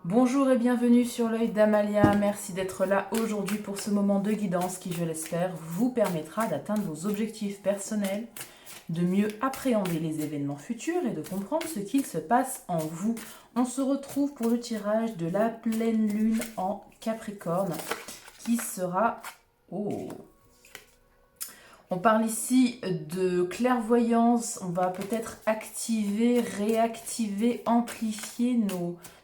Bonjour et bienvenue sur l'œil d'Amalia. Merci d'être là aujourd'hui pour ce moment de guidance qui, je l'espère, vous permettra d'atteindre vos objectifs personnels, de mieux appréhender les événements futurs et de comprendre ce qu'il se passe en vous. On se retrouve pour le tirage de la pleine lune en Capricorne qui sera... Oh, on parle ici de clairvoyance, on va peut-être activer, réactiver, amplifier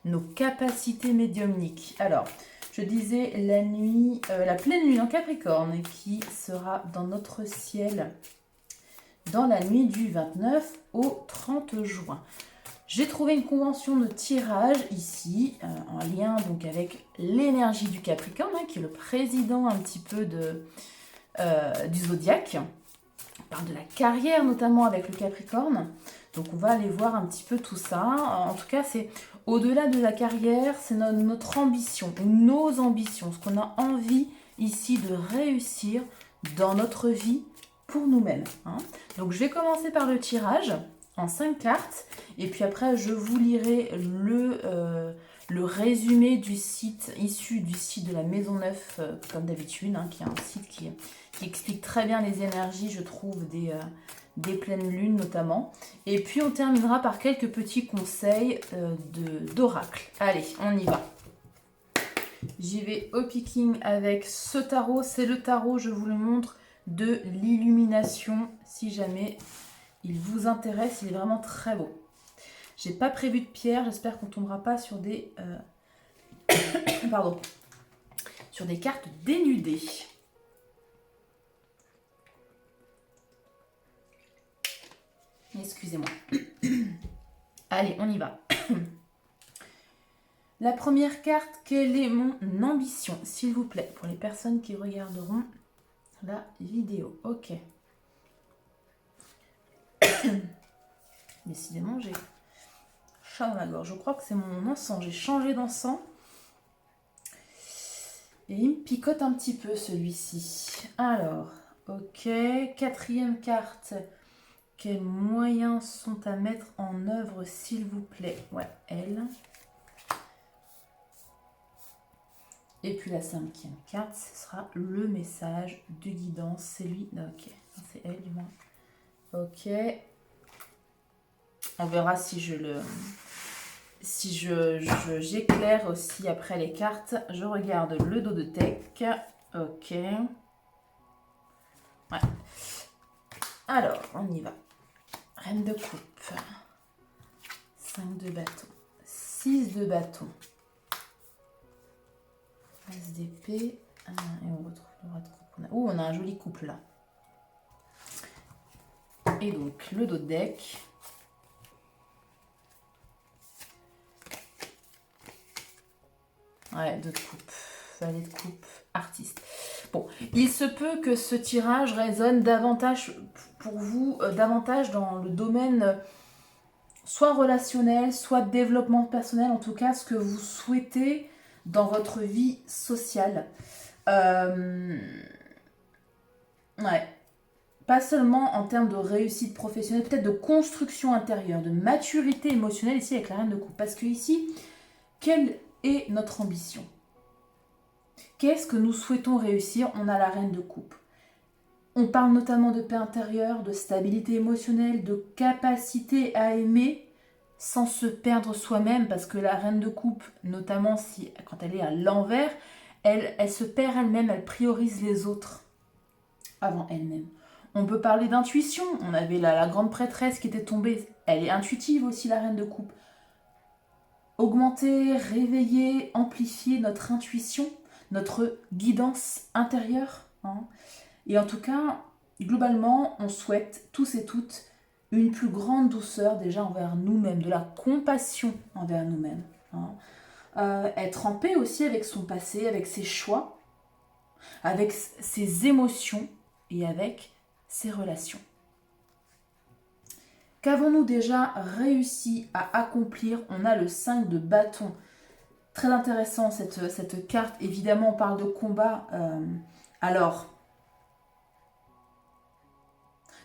nos capacités médiumniques. Alors, je disais la pleine lune en Capricorne qui sera dans notre ciel dans la nuit du 29 au 30 juin. J'ai trouvé une convention de tirage ici, en lien donc avec l'énergie du Capricorne, qui est le président un petit peu du zodiaque. On parle de la carrière notamment avec le Capricorne. Donc on va aller voir un petit peu tout ça. En tout cas, c'est au-delà de la carrière, c'est notre ambition, nos ambitions, ce qu'on a envie ici de réussir dans notre vie pour nous-mêmes. Donc je vais commencer par le tirage en 5 cartes et puis après je vous lirai le résumé du site, issu du site de la Maison Neuf, comme d'habitude, qui est un site qui explique très bien les énergies, je trouve, des pleines lunes notamment. Et puis on terminera par quelques petits conseils d'oracle. Allez, on y va. J'y vais au picking avec ce tarot. C'est le tarot, je vous le montre, de l'illumination. Si jamais il vous intéresse, il est vraiment très beau. J'ai pas prévu de pierre, j'espère qu'on tombera pas sur des sur des cartes dénudées. Excusez-moi. Allez, on y va. La première carte, quelle est mon ambition, s'il vous plaît, pour les personnes qui regarderont la vidéo. Ok. Décidément, j'ai chat dans la gorge. Je crois que c'est mon encens. J'ai changé d'encens. Et il me picote un petit peu celui-ci. Alors, ok. Quatrième carte. Quels moyens sont à mettre en œuvre, s'il vous plaît? Ouais, elle. Et puis la cinquième carte, ce sera le message de guidance. C'est lui. Ok, c'est elle du moins. Ok. On verra si j'éclaire aussi après les cartes. Je regarde le dos de deck. Ok. Ouais. Alors, on y va. Reine de coupe. 5 de bâton. 6 de bâton. As d'épée. Et on retrouve le roi de coupe. On a un joli couple là. Et donc, le dos de deck. Ouais, de coupe. Valet de coupe. Artiste. Bon, il se peut que ce tirage résonne davantage pour vous, davantage dans le domaine soit relationnel, soit développement personnel, en tout cas ce que vous souhaitez dans votre vie sociale. Ouais. Pas seulement en termes de réussite professionnelle, peut-être de construction intérieure, de maturité émotionnelle ici avec la reine de coupe. Parce que ici, quelle est notre ambition? Qu'est-ce que nous souhaitons réussir? On a la reine de coupe. On parle notamment de paix intérieure, de stabilité émotionnelle, de capacité à aimer sans se perdre soi-même, parce que la reine de coupe, notamment quand elle est à l'envers, elle se perd elle-même, elle priorise les autres avant elle-même. On peut parler d'intuition. On avait la grande prêtresse qui était tombée. Elle est intuitive aussi, la reine de coupe. Augmenter, réveiller, amplifier notre intuition, notre guidance intérieure. Et en tout cas, globalement, on souhaite tous et toutes une plus grande douceur déjà envers nous-mêmes, de la compassion envers nous-mêmes. Être en paix aussi avec son passé, avec ses choix, avec ses émotions et avec ses relations. Qu'avons-nous déjà réussi à accomplir? On a le 5 de bâton. Très intéressant cette carte. Évidemment, on parle de combat. Alors,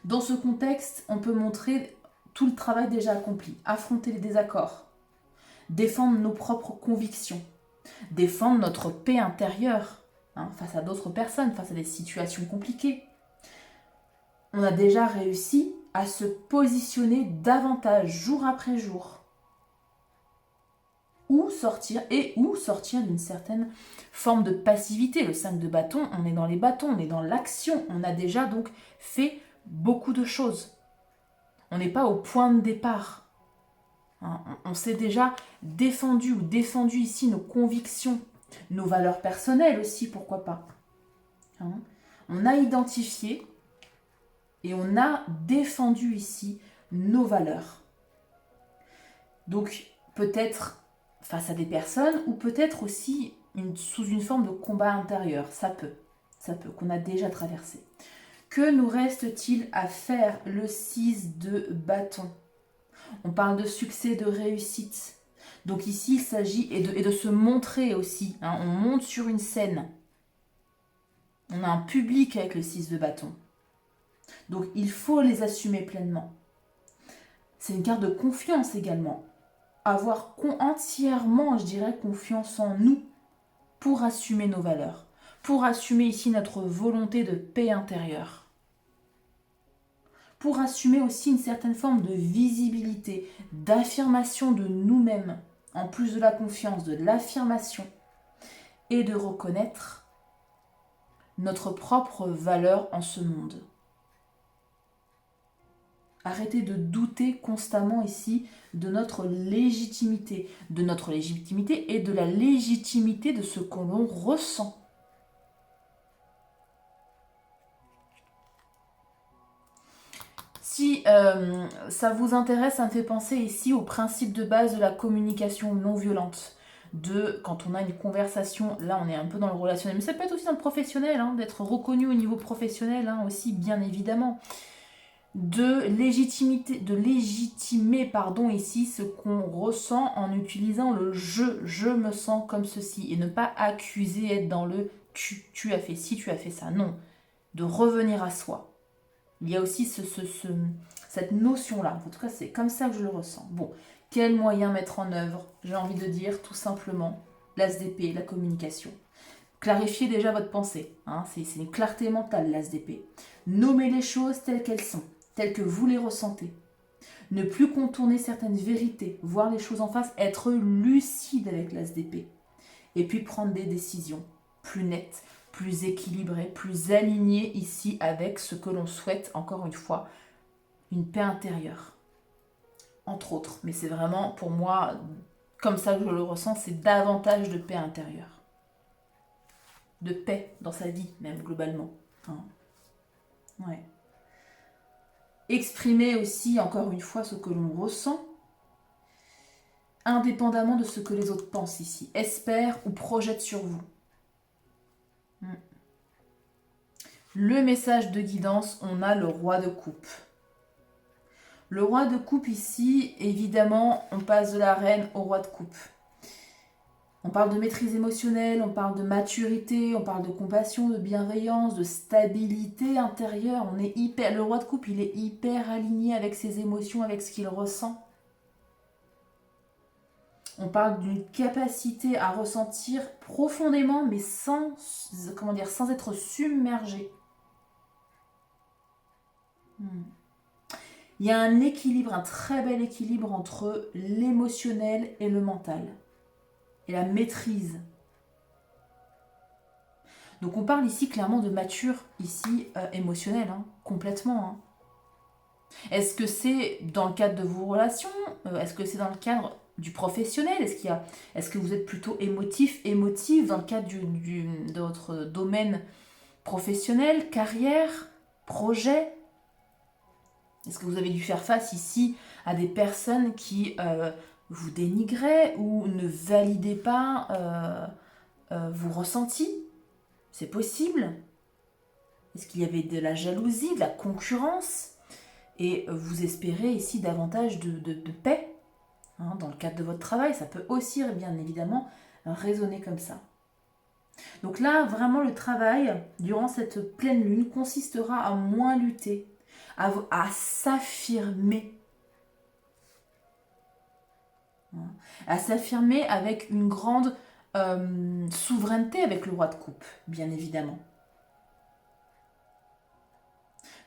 dans ce contexte, on peut montrer tout le travail déjà accompli. Affronter les désaccords. défendre nos propres convictions, défendre notre paix intérieure face à d'autres personnes, face à des situations compliquées. On a déjà réussi à se positionner davantage jour après jour. Ou sortir d'une certaine forme de passivité. Le 5 de bâton, on est dans les bâtons, on est dans l'action. On a déjà donc fait beaucoup de choses. On n'est pas au point de départ. On s'est déjà défendu ici nos convictions, nos valeurs personnelles aussi, pourquoi pas. On a identifié et on a défendu ici nos valeurs. Donc peut-être face à des personnes ou peut-être aussi sous une forme de combat intérieur. Ça peut, qu'on a déjà traversé. Que nous reste-t-il à faire? Le 6 de bâton. On parle de succès, de réussite. Donc ici, il s'agit et de se montrer aussi. On monte sur une scène. On a un public avec le 6 de bâton. Donc il faut les assumer pleinement. C'est une carte de confiance également. Avoir entièrement, je dirais, confiance en nous pour assumer nos valeurs, pour assumer ici notre volonté de paix intérieure, pour assumer aussi une certaine forme de visibilité, d'affirmation de nous-mêmes, en plus de la confiance, de l'affirmation, et de reconnaître notre propre valeur en ce monde. Arrêtez de douter constamment ici de notre légitimité et de la légitimité de ce que l'on ressent. Si ça vous intéresse, ça me fait penser ici au principe de base de la communication non violente. Quand on a une conversation, là on est un peu dans le relationnel, mais ça peut être aussi dans le professionnel, d'être reconnu au niveau professionnel aussi, bien évidemment. De légitimer ici ce qu'on ressent en utilisant le je me sens comme ceci, et ne pas accuser, être dans le tu as fait ci, tu as fait ça, non, de revenir à soi. Il y a aussi cette notion-là, en tout cas c'est comme ça que je le ressens. Bon, quel moyen mettre en œuvre? J'ai envie de dire tout simplement l'as d'épée, la communication. Clarifiez déjà votre pensée, c'est une clarté mentale l'as d'épée. Nommez les choses telles qu'elles sont, telles que vous les ressentez. Ne plus contourner certaines vérités, voir les choses en face, être lucide avec l'as d'épée. Et puis prendre des décisions plus nettes, plus équilibrées, plus alignées ici avec ce que l'on souhaite, encore une fois, une paix intérieure. Entre autres, mais c'est vraiment pour moi, comme ça que je le ressens, c'est davantage de paix intérieure. De paix dans sa vie, même globalement. Ouais. Exprimer aussi, encore une fois, ce que l'on ressent, indépendamment de ce que les autres pensent ici, espèrent ou projettent sur vous. Le message de guidance, on a le roi de coupe. Le roi de coupe ici, évidemment, on passe de la reine au roi de coupe. On parle de maîtrise émotionnelle, on parle de maturité, on parle de compassion, de bienveillance, de stabilité intérieure. Le roi de coupe, il est hyper aligné avec ses émotions, avec ce qu'il ressent. On parle d'une capacité à ressentir profondément, mais sans être submergé. Il y a un équilibre, un très bel équilibre entre l'émotionnel et le mental. Et la maîtrise. Donc on parle ici clairement de mature, émotionnelle, complètement. Est-ce que c'est dans le cadre de vos relations? Est-ce que c'est dans le cadre du professionnel? Est-ce que vous êtes plutôt émotive dans le cadre de votre domaine professionnel, carrière, projet? Est-ce que vous avez dû faire face ici à des personnes qui vous dénigraient ou ne validaient pas vos ressentis? C'est possible. Est-ce qu'il y avait de la jalousie, de la concurrence? Et vous espérez ici davantage de paix dans le cadre de votre travail. Ça peut aussi, bien évidemment, résonner comme ça. Donc là, vraiment, le travail, durant cette pleine lune, consistera à moins lutter, à s'affirmer. À s'affirmer avec une grande souveraineté avec le roi de coupe, bien évidemment.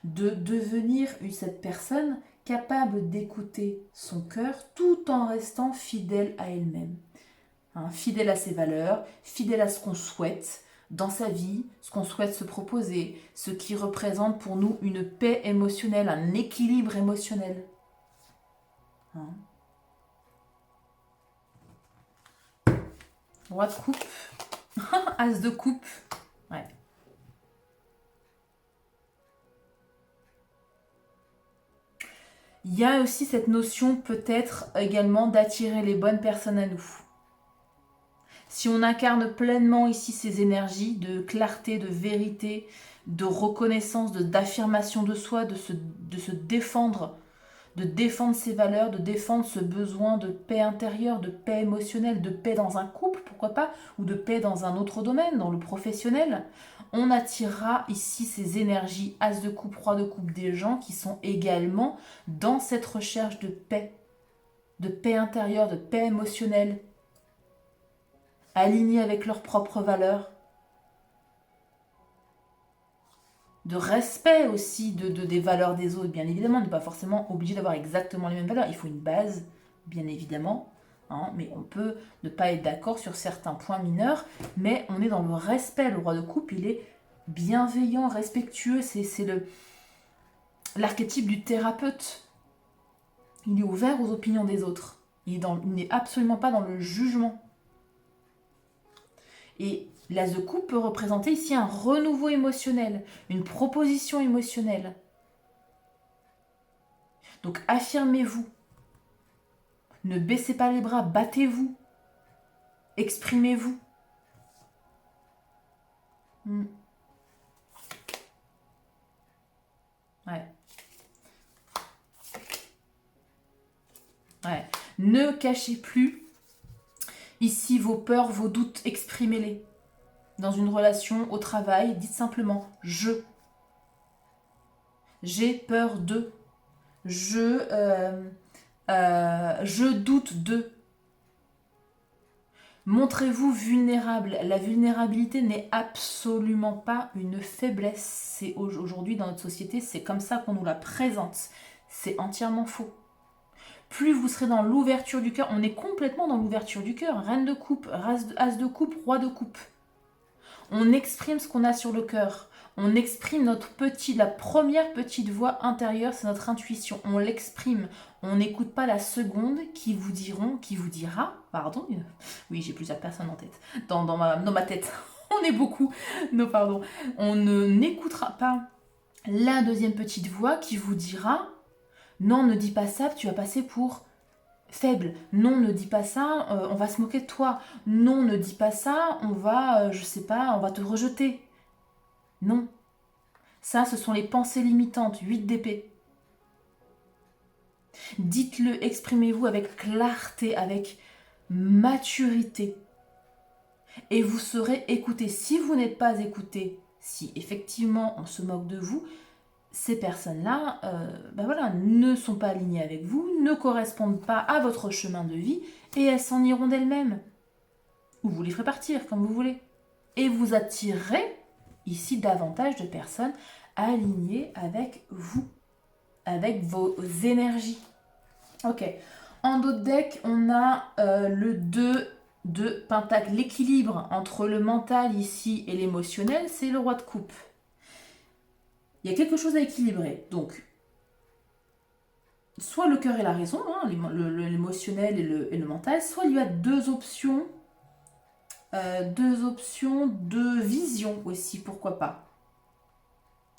De devenir cette personne capable d'écouter son cœur tout en restant fidèle à elle-même. Fidèle à ses valeurs, fidèle à ce qu'on souhaite dans sa vie, ce qu'on souhaite se proposer, ce qui représente pour nous une paix émotionnelle, un équilibre émotionnel. Roi de coupe, as de coupe, ouais. Il y a aussi cette notion peut-être également d'attirer les bonnes personnes à nous. Si on incarne pleinement ici ces énergies de clarté, de vérité, de reconnaissance, d'affirmation de soi, de se défendre, de défendre ses valeurs, de défendre ce besoin de paix intérieure, de paix émotionnelle, de paix dans un couple, pourquoi pas, ou de paix dans un autre domaine, dans le professionnel, on attirera ici ces énergies as de coupe, roi de coupe, des gens qui sont également dans cette recherche de paix intérieure, de paix émotionnelle, alignés avec leurs propres valeurs, de respect aussi des valeurs des autres, bien évidemment. On n'est pas forcément obligé d'avoir exactement les mêmes valeurs. Il faut une base, bien évidemment, mais on peut ne pas être d'accord sur certains points mineurs, mais on est dans le respect. Le roi de coupe, il est bienveillant, respectueux. C'est l'archétype du thérapeute. Il est ouvert aux opinions des autres. Il n'est absolument pas dans le jugement. Et l'as de coupe peut représenter ici un renouveau émotionnel, une proposition émotionnelle. Donc affirmez-vous. Ne baissez pas les bras, battez-vous. Exprimez-vous. Ouais. Ne cachez plus ici vos peurs, vos doutes, exprimez-les. Dans une relation, au travail, dites simplement « je ». J'ai peur de. Je doute de. Montrez-vous vulnérable. La vulnérabilité n'est absolument pas une faiblesse. C'est aujourd'hui dans notre société, c'est comme ça qu'on nous la présente. C'est entièrement faux. Plus vous serez dans l'ouverture du cœur, on est complètement dans l'ouverture du cœur. Reine de coupe, as de coupe, roi de coupe. On exprime ce qu'on a sur le cœur. On exprime la première petite voix intérieure, c'est notre intuition. On l'exprime. On n'écoute pas la seconde qui vous dira, oui, j'ai plusieurs personnes en tête, dans ma tête. On est beaucoup. Non, pardon. On n'écoutera pas la deuxième petite voix qui vous dira non, ne dis pas ça, tu vas passer pour faible. Non, ne dis pas ça, on va se moquer de toi. Non, ne dis pas ça, on va te rejeter. Non. Ça, ce sont les pensées limitantes, 8 d'épée. Dites-le, exprimez-vous avec clarté, avec maturité. Et vous serez écouté. Si vous n'êtes pas écouté, si effectivement on se moque de vous, ces personnes-là ne sont pas alignées avec vous, ne correspondent pas à votre chemin de vie et elles s'en iront d'elles-mêmes. Ou vous les ferez partir, comme vous voulez. Et vous attirerez ici davantage de personnes alignées avec vous, avec vos énergies. Ok. En dos de deck, on a le 2 de pentacle. L'équilibre entre le mental ici et l'émotionnel, c'est le roi de coupe. Il y a quelque chose à équilibrer. Donc, soit le cœur et la raison, l'émotionnel et le mental, soit il y a deux options de vision aussi, pourquoi pas.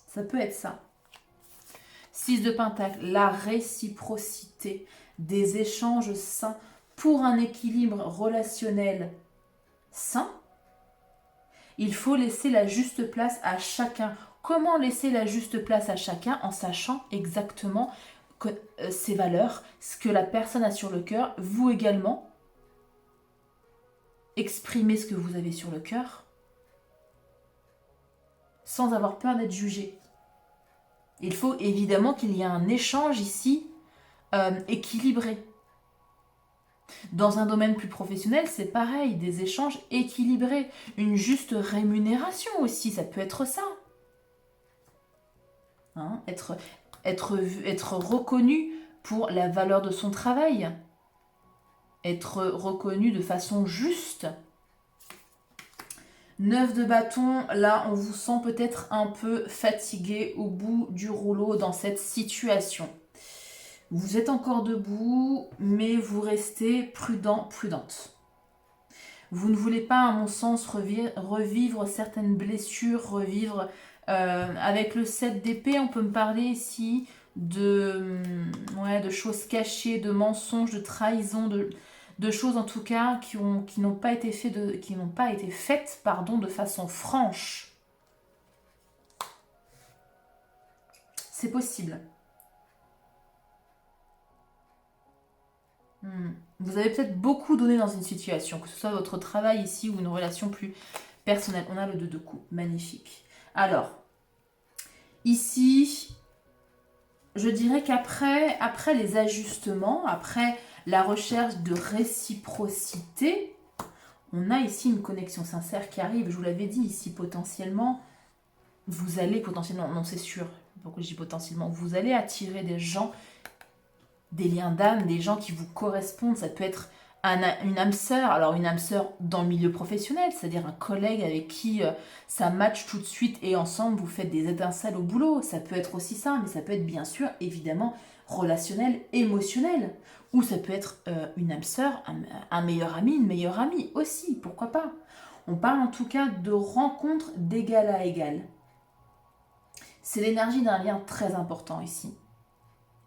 Ça peut être ça. 6 de pentacle, la réciprocité, des échanges sains pour un équilibre relationnel sain. Il faut laisser la juste place à chacun. Comment laisser la juste place à chacun en sachant exactement ses valeurs, ce que la personne a sur le cœur, vous également. Exprimez ce que vous avez sur le cœur sans avoir peur d'être jugé. Il faut évidemment qu'il y ait un échange ici équilibré. Dans un domaine plus professionnel, c'est pareil, des échanges équilibrés, une juste rémunération aussi, ça peut être ça. Hein, être reconnu pour la valeur de son travail, être reconnu de façon juste. 9 de bâton, là on vous sent peut-être un peu fatigué au bout du rouleau dans cette situation. Vous êtes encore debout, mais vous restez prudent, prudente. Vous ne voulez pas, à mon sens, revivre certaines blessures, revivre... avec le 7 d'épée, on peut me parler ici de choses cachées, de mensonges, de trahisons, de choses en tout cas qui n'ont pas été faites de façon franche. C'est possible. Vous avez peut-être beaucoup donné dans une situation, que ce soit votre travail ici ou une relation plus personnelle. On a le 2 de coupe, magnifique. Alors, ici, je dirais qu'après les ajustements, après la recherche de réciprocité, on a ici une connexion sincère qui arrive. Je vous l'avais dit ici, potentiellement, vous allez non c'est sûr, pourquoi je dis potentiellement, vous allez attirer des gens, des liens d'âme, des gens qui vous correspondent. Ça peut être une âme sœur, alors une âme sœur dans le milieu professionnel, c'est-à-dire un collègue avec qui ça match tout de suite et ensemble vous faites des étincelles au boulot. Ça peut être aussi ça, mais ça peut être bien sûr évidemment relationnel, émotionnel. Ou ça peut être une âme sœur, un meilleur ami, une meilleure amie aussi, pourquoi pas. On parle en tout cas de rencontres d'égal à égal. C'est l'énergie d'un lien très important ici.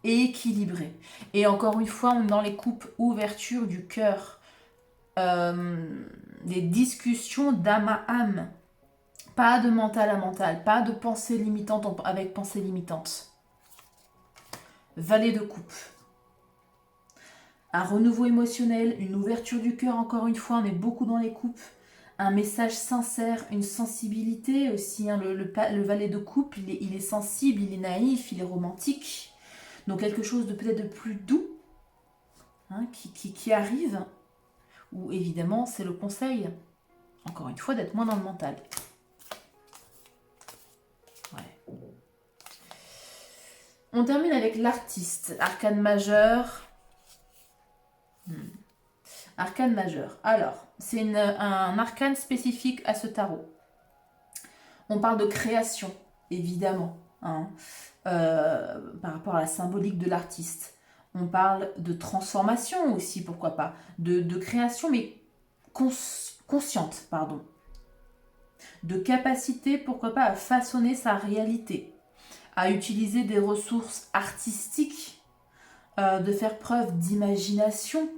Et équilibré. Et encore une fois, on est dans les coupes ouverture du cœur. Des discussions d'âme à âme. Pas de mental à mental. Pas de pensée limitante avec pensée limitante. Valet de coupe. Un renouveau émotionnel, une ouverture du cœur, encore une fois, on est beaucoup dans les coupes. Un message sincère, une sensibilité aussi. Hein, le valet de coupe, il est sensible, il est naïf, il est romantique. Donc quelque chose de peut-être de plus doux qui arrive, ou évidemment c'est le conseil, encore une fois, d'être moins dans le mental. Ouais. On termine avec l'artiste, arcane majeur. Arcane majeur. Alors, c'est un arcane spécifique à ce tarot. On parle de création, évidemment. Par rapport à la symbolique de l'artiste. On parle de transformation aussi, pourquoi pas. De création, mais consciente, pardon. De capacité, pourquoi pas, à façonner sa réalité. À utiliser des ressources artistiques. De faire preuve d'imagination.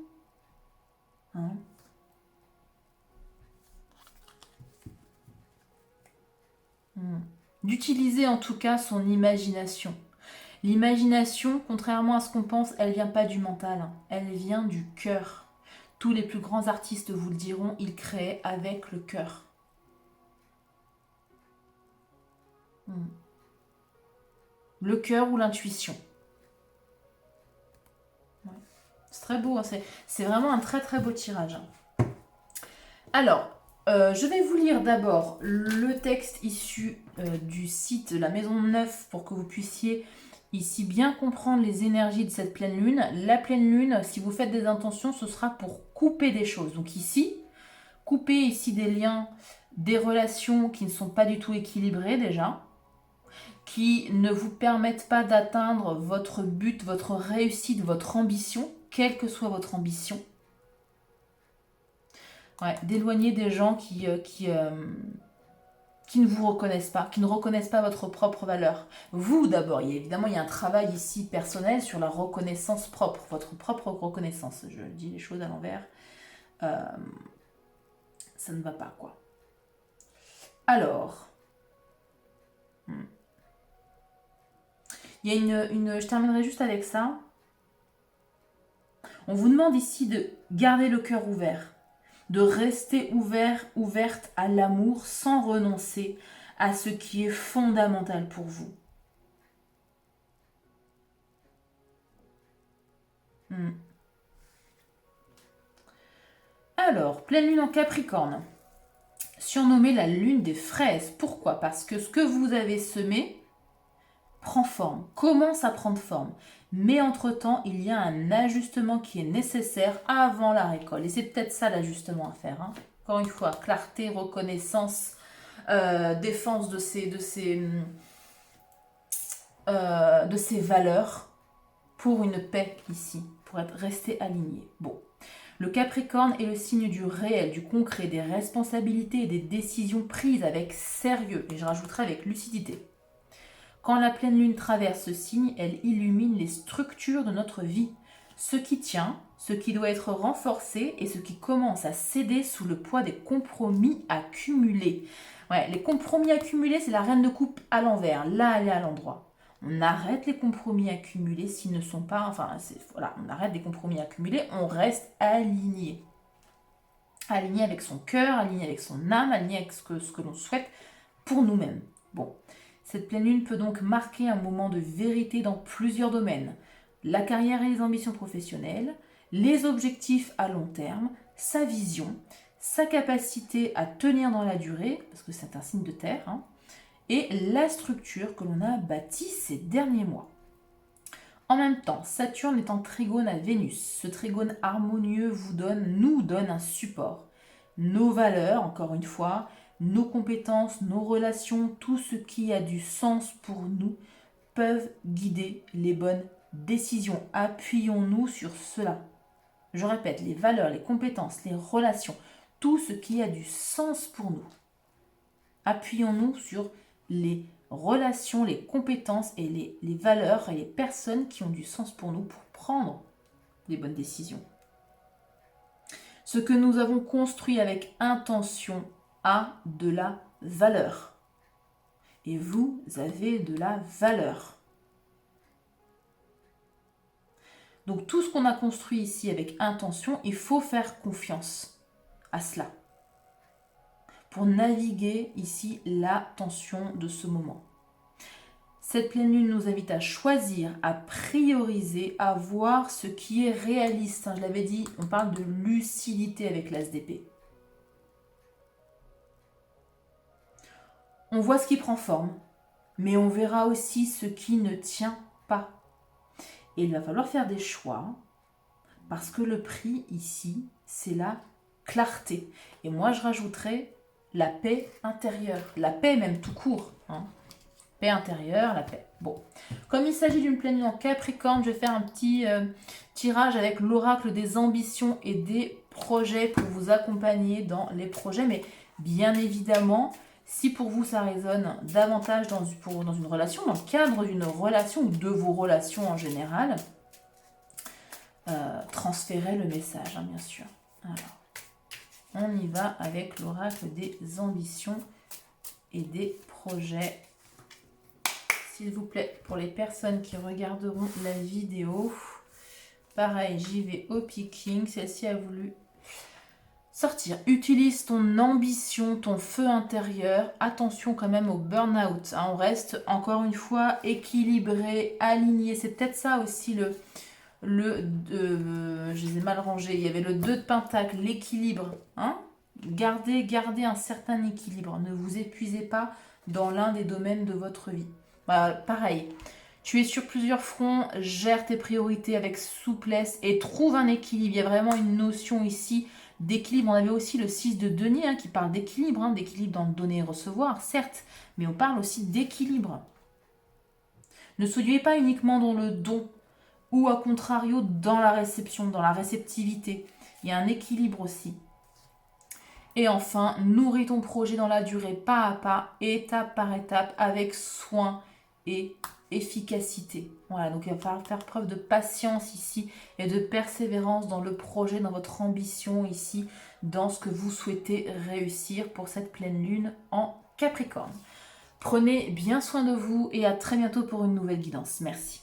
D'utiliser en tout cas son imagination. L'imagination, contrairement à ce qu'on pense, elle vient pas du mental, elle vient du cœur. Tous les plus grands artistes vous le diront, ils créent avec le cœur. Le cœur ou l'intuition. Ouais. C'est très beau, hein, c'est vraiment un très très beau tirage. Alors, je vais vous lire d'abord le texte issu du site La Maison Neuf pour que vous puissiez ici bien comprendre les énergies de cette pleine lune. La pleine lune, si vous faites des intentions, ce sera pour couper des choses. Donc ici, couper ici des liens, des relations qui ne sont pas du tout équilibrées déjà, qui ne vous permettent pas d'atteindre votre but, votre réussite, votre ambition, quelle que soit votre ambition. Ouais, d'éloigner des gens qui ne vous reconnaissent pas, qui ne reconnaissent pas votre propre valeur. Vous d'abord, évidemment, il y a un travail ici personnel sur la reconnaissance propre, votre propre reconnaissance. Je dis les choses à l'envers. Ça ne va pas, quoi. Alors, il y a je terminerai juste avec ça. On vous demande ici de garder le cœur ouvert, de rester ouverte à l'amour sans renoncer à ce qui est fondamental pour vous. Alors, pleine lune en Capricorne, surnommée la lune des fraises. Pourquoi? Parce que ce que vous avez semé prend forme, commence à prendre forme. Mais entre-temps, il y a un ajustement qui est nécessaire avant la récolte. Et c'est peut-être ça l'ajustement à faire. Hein. Encore une fois, clarté, reconnaissance, défense de ces valeurs pour une paix ici, pour être resté aligné. Bon. Le Capricorne est le signe du réel, du concret, des responsabilités et des décisions prises avec sérieux, et je rajouterai avec lucidité. Quand la pleine lune traverse ce signe, elle illumine les structures de notre vie. Ce qui tient, ce qui doit être renforcé et ce qui commence à céder sous le poids des compromis accumulés. Ouais, les compromis accumulés, c'est la reine de coupe à l'envers. Là, elle est à l'endroit. On arrête les compromis accumulés s'ils ne sont pas... voilà, on arrête les compromis accumulés, on reste aligné. Aligné avec son cœur, aligné avec son âme, aligné avec ce que l'on souhaite pour nous-mêmes. Bon, cette pleine lune peut donc marquer un moment de vérité dans plusieurs domaines. La carrière et les ambitions professionnelles, les objectifs à long terme, sa vision, sa capacité à tenir dans la durée, parce que c'est un signe de terre, hein, et la structure que l'on a bâtie ces derniers mois. En même temps, Saturne est en trigone à Vénus. Ce trigone harmonieux nous donne un support. Nos valeurs, encore une fois, nos compétences, nos relations, tout ce qui a du sens pour nous peuvent guider les bonnes décisions. Appuyons-nous sur cela. Je répète, les valeurs, les compétences, les relations, tout ce qui a du sens pour nous. Appuyons-nous sur les relations, les compétences et les valeurs et les personnes qui ont du sens pour nous pour prendre les bonnes décisions. Ce que nous avons construit avec intention a de la valeur. Et vous avez de la valeur. Donc tout ce qu'on a construit ici avec intention, il faut faire confiance à cela. Pour naviguer ici la tension de ce moment. Cette pleine lune nous invite à choisir, à prioriser, à voir ce qui est réaliste. Je l'avais dit, on parle de lucidité avec l'as d'épée. On voit ce qui prend forme, mais on verra aussi ce qui ne tient pas. Et il va falloir faire des choix, parce que le prix ici, c'est la clarté. Et moi, je rajouterais la paix intérieure, la paix même tout court. Hein. Paix intérieure, la paix. Bon, comme il s'agit d'une pleine lune en Capricorne, je vais faire un petit tirage avec l'oracle des ambitions et des projets pour vous accompagner dans les projets. Mais bien évidemment, si pour vous ça résonne davantage dans une relation, dans le cadre d'une relation ou de vos relations en général, transférez le message, hein, bien sûr. Alors. On y va avec l'oracle des ambitions et des projets. S'il vous plaît, pour les personnes qui regarderont la vidéo, pareil, j'y vais au picking. Celle-ci a voulu sortir. Utilise ton ambition, ton feu intérieur. Attention quand même au burn-out. Hein. On reste encore une fois équilibré, aligné. C'est peut-être ça aussi je les ai mal rangés. Il y avait le 2 de pentacle, l'équilibre. Hein, gardez un certain équilibre. Ne vous épuisez pas dans l'un des domaines de votre vie. Voilà, pareil. Tu es sur plusieurs fronts, gère tes priorités avec souplesse et trouve un équilibre. Il y a vraiment une notion ici d'équilibre. On avait aussi le 6 de denier qui parle d'équilibre. Hein, d'équilibre dans le donner et recevoir, certes. Mais on parle aussi d'équilibre. Ne soyez pas uniquement dans le don. Ou à contrario, dans la réception, dans la réceptivité. Il y a un équilibre aussi. Et enfin, nourris ton projet dans la durée, pas à pas, étape par étape, avec soin et efficacité. Voilà, donc il va falloir faire preuve de patience ici et de persévérance dans le projet, dans votre ambition ici, dans ce que vous souhaitez réussir pour cette pleine lune en Capricorne. Prenez bien soin de vous et à très bientôt pour une nouvelle guidance. Merci.